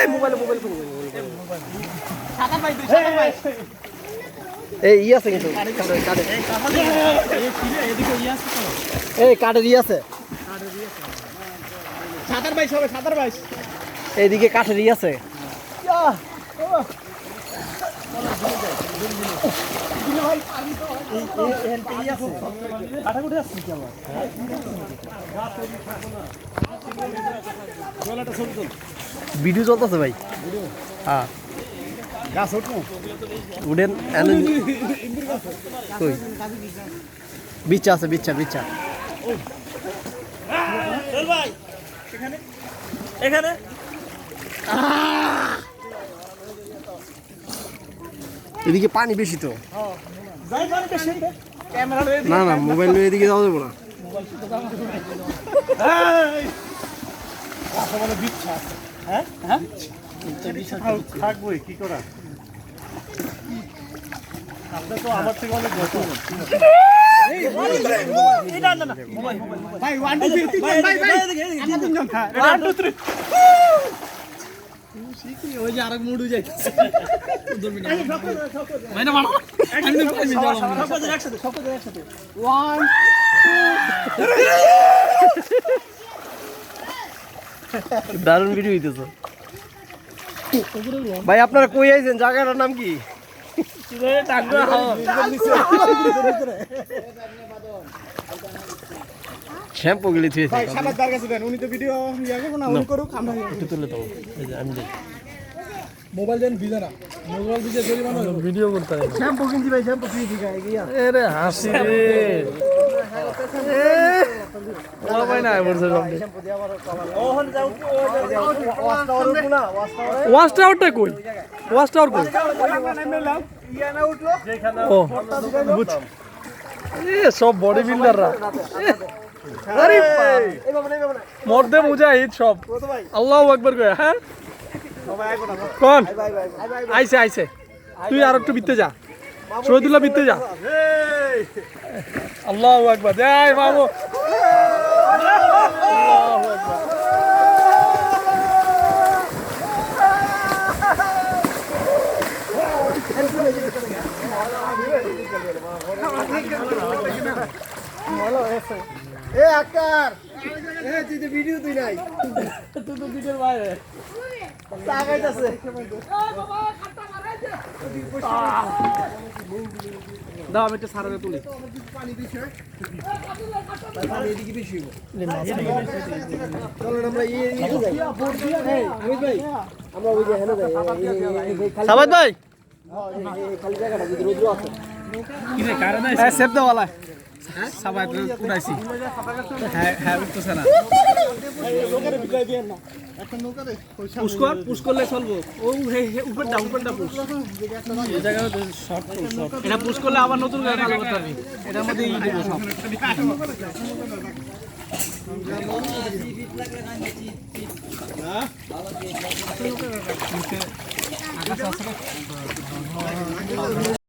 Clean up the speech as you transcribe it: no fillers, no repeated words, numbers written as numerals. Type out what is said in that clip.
mobile এই ই আছে কিন্তু এই কাঠের ই আছে এইদিকে কাঠের ই আছে ভিডিও চলতেছে ভাই হ্যাঁ উডেন বিচ্ছা আছে বিচ্ছা এদিকে পানি বেশি তো না মোবাইল এদিকে যাওয়া যাবো না থাকবোই কি করা আপনার তো আমার থেকে অনেক ওই যে আরেক মুড হয়ে যাইতেছে দারুণ ভিডিও হইতেছে ভাই আপনারা কই আইছেন জায়গাটার নাম কি শ্যাম্পু গেলে উনি তো ভিডিও তুলে দেবো আমি মোবাইল দেন ভিজে না মোবাইল ভিজে জরিমানা ভিডিও করতে শ্যাম্পু কিনছি ভাই শ্যাম্পু ফ্রি ঠিক আছে আরে হাসি রে ওলা ভাই না বলছে ওয়াচ টাওয়ারটা কই ওয়াচ টাওয়ার কই ও এ সব বডি বিল্ডাররা আরে মর্দে মুজাহিদ সব আল্লাহু আকবার কয় হ্যাঁ কোন আইছে তুই আর একটু বিতে যা শহীদুল্লাহ বিতে যা আল্লাহু আকবার জয় বাবু আল্লাহু আকবার এ আকার এ তুই তো ভিডিও তুই নাই তুই তো ভিডিওর বাইরে তাকাইতাছে দাও আমি একটা সারাতে তুলি পানি দিছে পানি এদিকে বেশি হইব চলেন আমরা যাই আমি ভাই আমরা ওই যে হেলে যাই সাবাত ভাই খালি জায়গাটা যদি রোদ্র আছে কি রে কারণ আছে সেভ দাওয়ালা সাবাত উড়াইছি হ্যাঁ উঠতেছে না লোকের ভিজাই দেন না একটা নৌকাতে পুশ করলে চলবো ও উপরটা পুশ এই জায়গায় শর্ট এটা পুশ করলে আবার নতুন করে চালু করতে পারবি এটার মধ্যে ই দেব সব আকাশ আছে